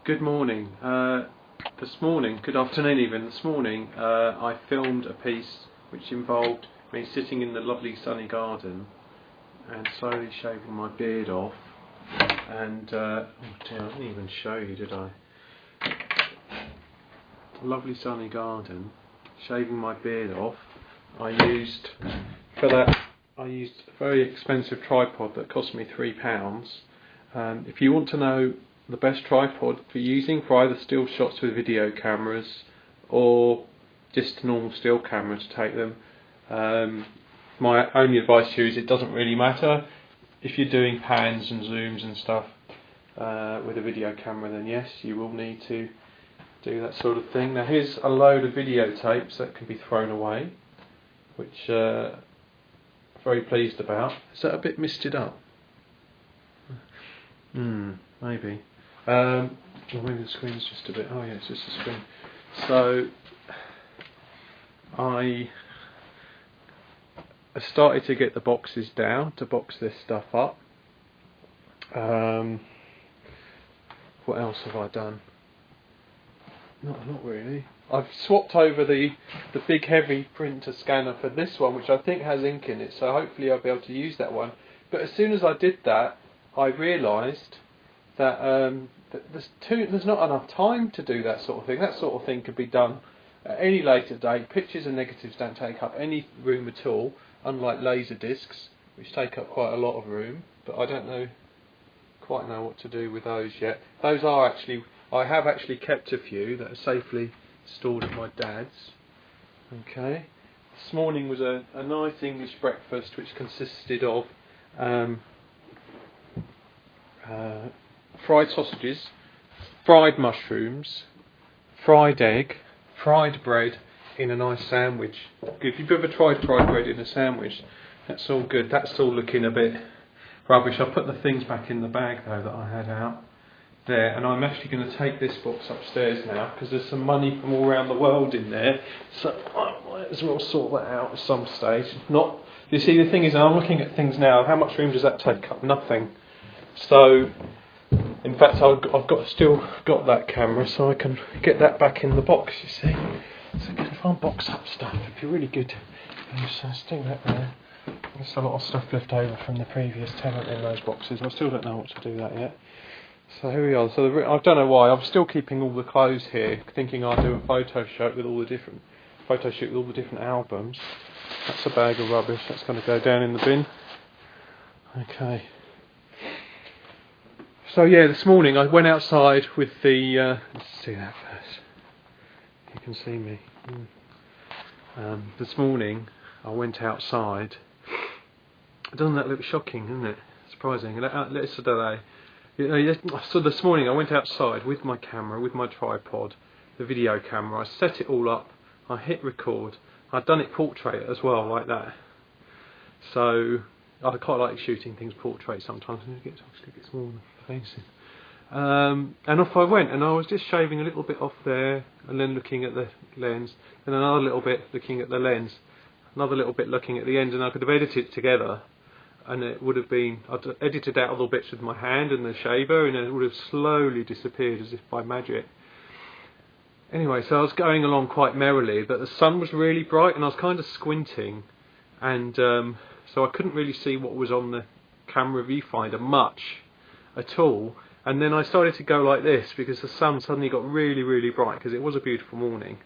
Good morning. Good afternoon even. This morning I filmed a piece which involved me sitting in the lovely sunny garden and slowly shaving my beard off. And oh dear, I didn't even show you, did I? Lovely sunny garden, shaving my beard off. I used a very expensive tripod that cost me £3. If you want to know the best tripod for using for either still shots with video cameras or just normal still camera to take them, my only advice to you is it doesn't really matter. If you're doing pans and zooms and stuff with a video camera, then yes, you will need to do that sort of thing. Now here's a load of videotapes that can be thrown away, which I'm very pleased about. Is that a bit misted up? Maybe. Or maybe the screen's just a bit. Oh yeah, it's just the screen. So I started to get the boxes down to box this stuff up. What else have I done? Not really. I've swapped over the big heavy printer scanner for this one, which I think has ink in it, so hopefully I'll be able to use that one. But as soon as I did that, I realised that there's not enough time to do that sort of thing. That sort of thing could be done at any later date. Pictures and negatives don't take up any room at all, unlike laser discs, which take up quite a lot of room. But I don't quite know what to do with those yet. Those are actually, I have actually kept a few that are safely stored at my dad's. Okay. This morning was a nice English breakfast which consisted of fried sausages, fried mushrooms, fried egg, fried bread in a nice sandwich. If you've ever tried fried bread in a sandwich, that's all good. That's all looking a bit rubbish. I'll put the things back in the bag though that I had out there, and I'm actually going to take this box upstairs now because there's some money from all around the world in there, so I might as well sort that out at some stage. You see, the thing is, I'm looking at things now, how much room does that take up? Nothing. So in fact I've still got that camera, so I can get that back in the box, you see. So if I box up stuff, it'd be really good. So stick that there. There's a lot of stuff left over from the previous tenant in those boxes. I still don't know what to do that yet. So here we are. So I don't know why I'm still keeping all the clothes here, thinking I'll do a photo shoot with all the different albums. That's a bag of rubbish. That's going to go down in the bin. Okay. So yeah, this morning I went outside with the. Let's see that first. You can see me. This morning I went outside. Doesn't that look shocking, isn't it? Surprising. So this morning I went outside with my camera, with my tripod, the video camera. I set it all up. I hit record. I'd done it portrait as well, like that. So I quite like shooting things portrait sometimes. It gets more facing. And off I went, and I was just shaving a little bit off there, and then looking at the lens, and another little bit looking at the lens, another little bit looking at the end, and I could have edited it together. And it would have been, I'd edited out little bits with my hand and the shaver, and it would have slowly disappeared as if by magic. Anyway, so I was going along quite merrily, but the sun was really bright and I was kind of squinting, and so I couldn't really see what was on the camera viewfinder much at all. And then I started to go like this because the sun suddenly got really, really bright because it was a beautiful morning.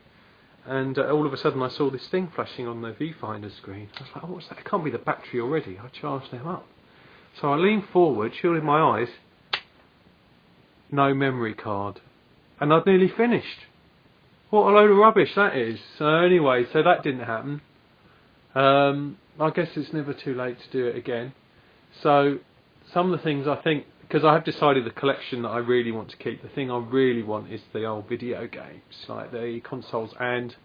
And all of a sudden I saw this thing flashing on the viewfinder screen. I was like, oh, what's that? It can't be the battery already. I charged them up. So I leaned forward, shielding my eyes. No memory card. And I'd nearly finished. What a load of rubbish that is. So anyway, so that didn't happen. I guess it's never too late to do it again. So some of the things I think, because I have decided the collection that I really want to keep, the thing I really want is the old video games, like the consoles and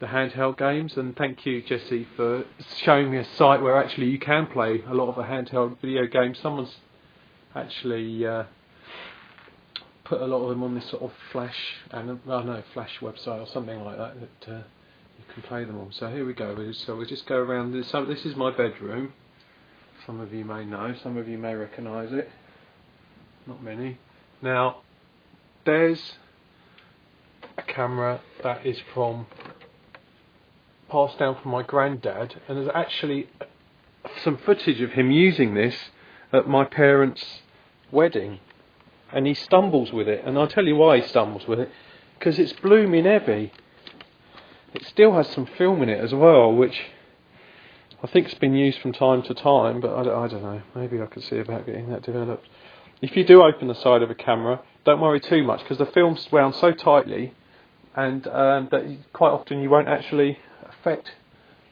the handheld games. And thank you, Jesse, for showing me a site where actually you can play a lot of the handheld video games. Someone's actually put a lot of them on this sort of Flash website or something like that you can play them on. So here we go. So we'll just go around this. So this is my bedroom. Some of you may know, some of you may recognise it. Not many. Now, there's a camera that is passed down from my granddad, and there's actually some footage of him using this at my parents' wedding, and he stumbles with it, and I'll tell you why he stumbles with it, because it's blooming heavy. It still has some film in it as well, which I think's been used from time to time, but I don't know, maybe I could see about getting that developed. If you do open the side of a camera, don't worry too much, because the film's wound so tightly and that quite often you won't actually affect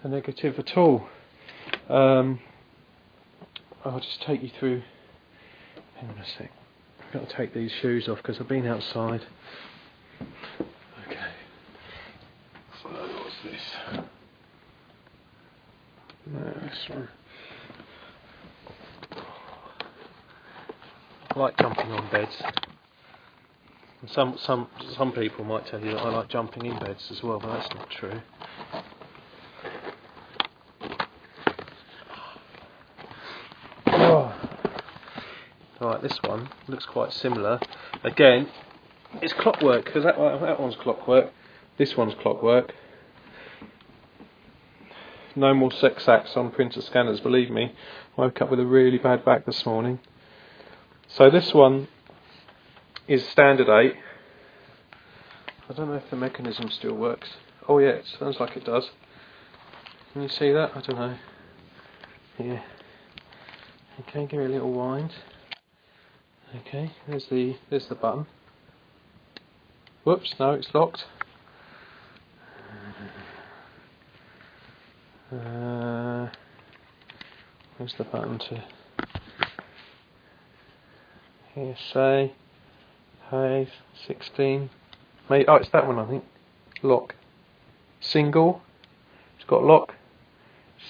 the negative at all. I'll just take you through. Hang on a sec. I've got to take these shoes off because I've been outside. Okay. So what's this? No, this one. I like jumping on beds. And some people might tell you that I like jumping in beds as well, but that's not true. Right, this one looks quite similar. Again, it's clockwork, because that one's clockwork, this one's clockwork. No more sex acts on printer scanners, believe me. I woke up with a really bad back this morning. So this one is standard 8. I don't know if the mechanism still works. Oh yeah, it sounds like it does. Can you see that? I don't know. Yeah. Okay, give it a little wind. Okay, there's the button. Whoops, no, it's locked. Where's the button to here? Say, hey, 16. Maybe, oh, it's that one, I think. Lock. Single. It's got lock.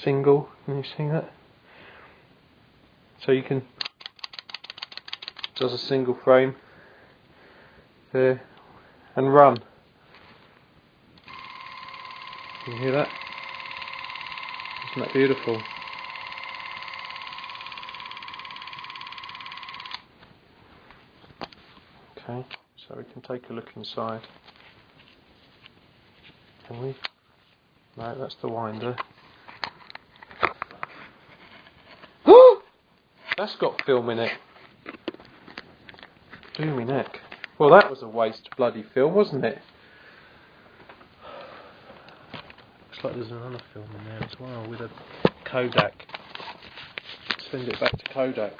Single. Can you see that? So you can. Does a single frame there and run. Can you hear that? Isn't that beautiful? Okay, so we can take a look inside. Can we? No, that's the winder. That's got film in it. Do me neck. Well, that was a waste of bloody film, wasn't it? Looks like there's another film in there as well with a Kodak. Send it back to Kodak.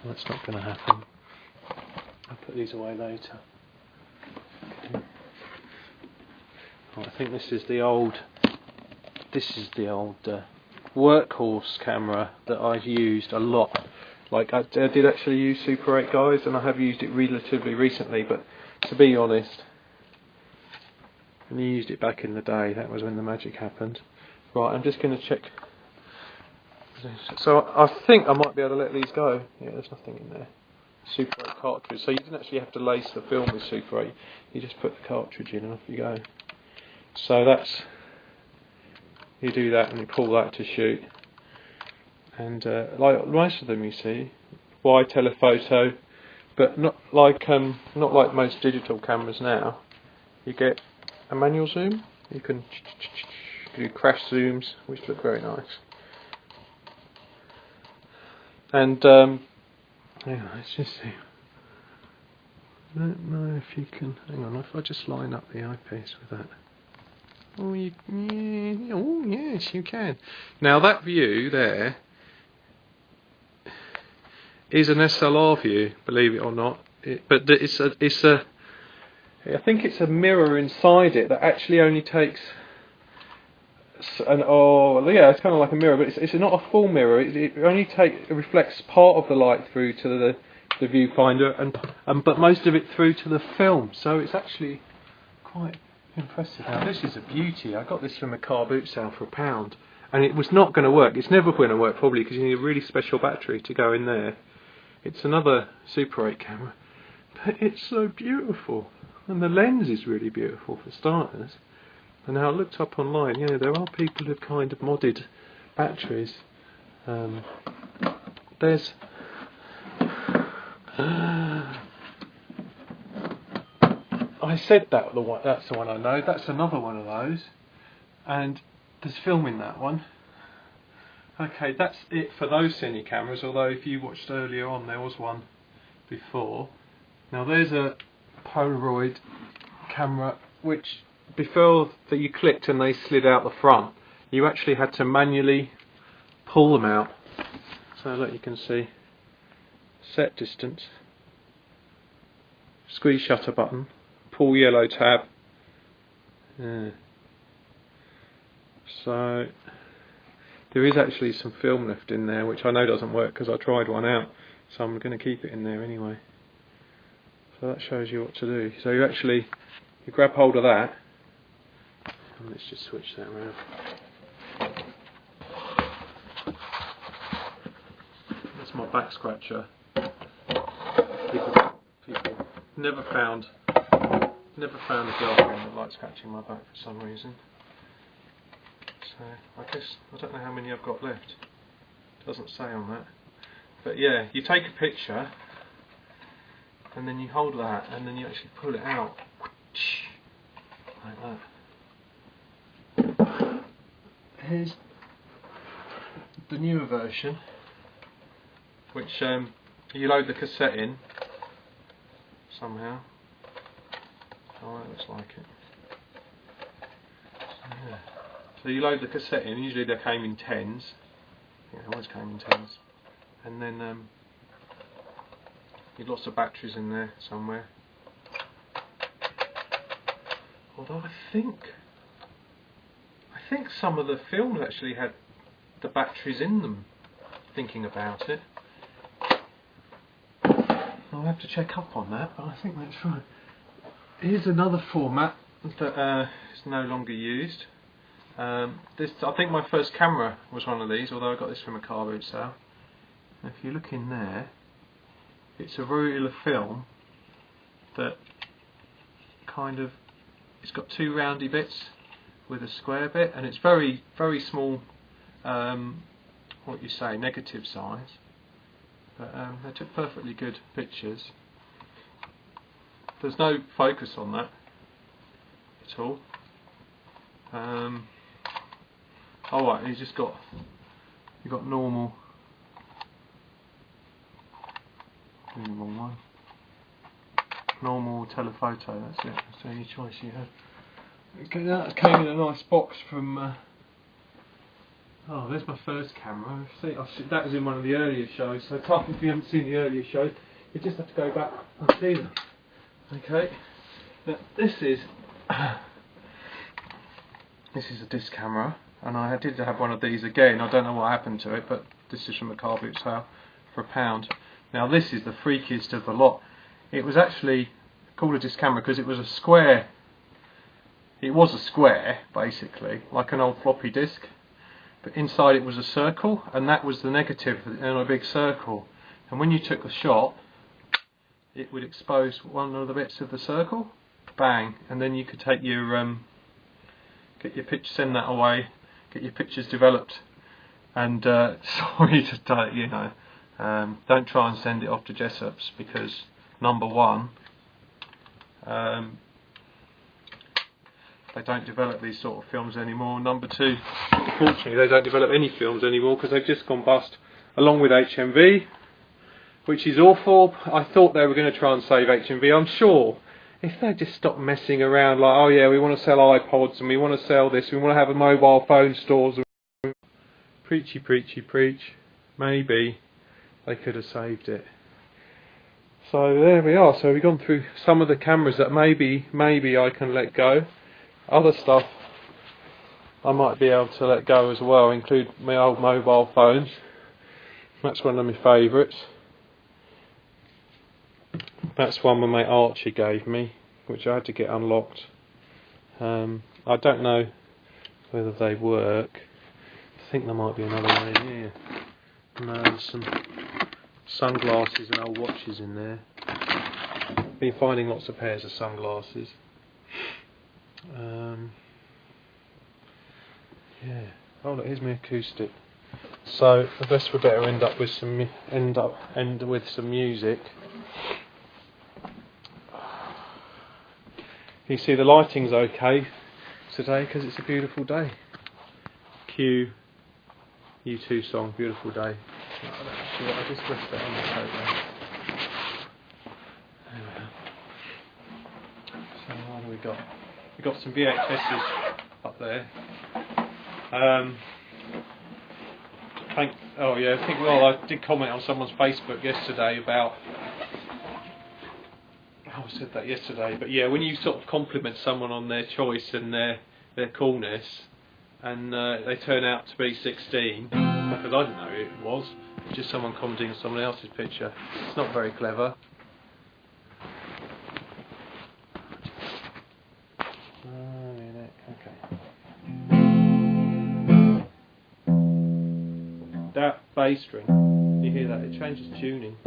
That's not going to happen. I'll put these away later. Okay. Oh, I think this is the old workhorse camera that I've used a lot. Like I did actually use Super 8 guys, and I have used it relatively recently, but to be honest, when you used it back in the day, that was when the magic happened. Right, I'm just going to check. So I think I might be able to let these go. Yeah, there's nothing in there. Super 8 cartridge. So you didn't actually have to lace the film with Super 8. You just put the cartridge in and off you go. So that's, you do that and you pull that to shoot. And like most of them, you see, wide telephoto, but not like most digital cameras now. You get a manual zoom. You can do crash zooms, which look very nice. And hang on, let's just see. I don't know if you can. Hang on, if I just line up the eyepiece with that. Oh, oh yes, you can. Now that view there is an SLR view, believe it or not. But it's a. I think it's a mirror inside it that actually only takes. Yeah, it's kind of like a mirror, but it's not a full mirror. It only reflects part of the light through to the viewfinder, but most of it through to the film. So it's actually quite impressive. Now this is a beauty. I got this from a car boot sale for £1, and it was not going to work. It's never going to work probably because you need a really special battery to go in there. It's another Super 8 camera, but it's so beautiful, and the lens is really beautiful for starters. And now I looked up online, there are people who've kind of modded batteries. There's I said that that's the one I know. That's another one of those, and there's film in that one. Okay, that's it for those Cine cameras. Although if you watched earlier on, there was one before. Now there's a Polaroid camera which before that you clicked and they slid out the front, you actually had to manually pull them out. So look, you can see set distance, squeeze shutter button, pull yellow tab. Yeah. So there is actually some film left in there, which I know doesn't work because I tried one out, so I'm going to keep it in there anyway. So that shows you what to do. So you grab hold of that, and let's just switch that around. That's my back scratcher. People never found a girlfriend that likes scratching my back for some reason. So I guess I don't know how many I've got left. Doesn't say on that. But yeah, you take a picture and then you hold that and then you actually pull it out like that. Here's the newer version, which you load the cassette in somehow. Oh, that looks like it. So, yeah. So you load the cassette in, usually they came in 10s. Yeah, they always came in 10s. And then you've lots of batteries in there somewhere. Although I think some of the films actually had the batteries in them, thinking about it. I'll have to check up on that, but I think that's right. Here's another format that is no longer used. I think my first camera was one of these, although I got this from a car boot sale. If you look in there, it's a reel of film that it's got two roundy bits with a square bit, and it's very, very small, negative size. But they took perfectly good pictures. There's no focus on that at all. Oh right, you've got normal. The wrong one. Normal telephoto. That's it. That's the only choice you have. Okay, that came in a nice box from. Oh, there's my first camera. That was in one of the earlier shows. So tough if you haven't seen the earlier shows. You just have to go back and see them. Okay. Now this is a disc camera, and I did have one of these again. I don't know what happened to it, but this is from a car boot sale for £1. Now this is the freakiest of the lot. It was actually called a disc camera because it was a square. It was a square, basically, like an old floppy disk. But inside it was a circle, and that was the negative in a big circle. And when you took the shot, it would expose one of the bits of the circle, bang, and then you could take your get your picture, send that away, get your pictures developed. And sorry to don't try and send it off to Jessops, because number one, they don't develop these sort of films anymore. Number two, unfortunately, they don't develop any films anymore because they've just gone bust, along with HMV, which is awful. I thought they were going to try and save HMV. I'm sure if they just stopped messing around like, oh yeah, we want to sell iPods and we want to sell this, we want to have a mobile phone stores. Preachy, preachy, preach. Maybe they could have saved it. So there we are. So we've gone through some of the cameras that maybe I can let go. Other stuff I might be able to let go as well, include my old mobile phones. That's one of my favourites. That's one my mate Archie gave me, which I had to get unlocked. I don't know whether they work. I think there might be another one in here. No, there's some sunglasses and old watches in there. Been finding lots of pairs of sunglasses. Yeah. Oh look, here's my acoustic. So I guess we better end with some music. You see the lighting's okay today because it's a beautiful day. Cue U2 song, Beautiful Day. I just rest it on the table. So what have we got? We've got some VHSs up there. I did comment on someone's Facebook yesterday about. I said that yesterday, but yeah, when you sort of compliment someone on their choice and their coolness, and they turn out to be 16, because I didn't know who it was, just someone commenting on someone else's picture. It's not very clever. Okay. That bass string, you hear that? It changes tuning.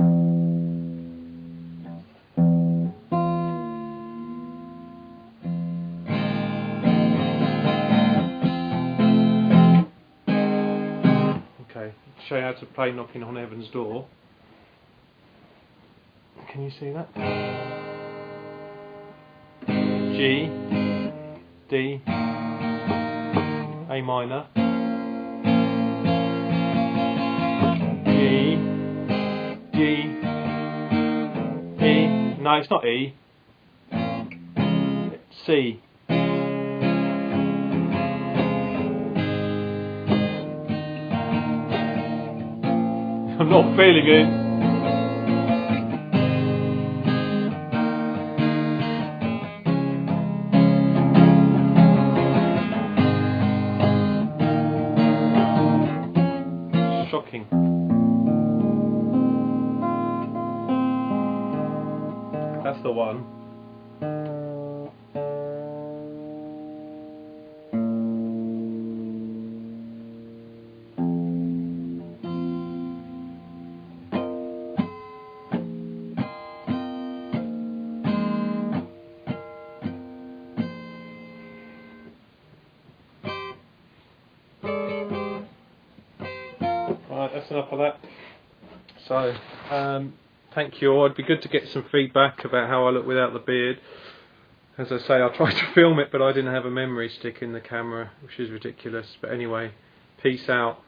Show you how to play Knocking on Heaven's Door. Can you see that? G, D, A minor, E, G, E. No, it's not E. It's C. I'm not feeling it. Shocking. That's the one. Right, that's enough of that. So, thank you all. It'd be good to get some feedback about how I look without the beard. As I say, I tried to film it, but I didn't have a memory stick in the camera, which is ridiculous. But anyway, peace out.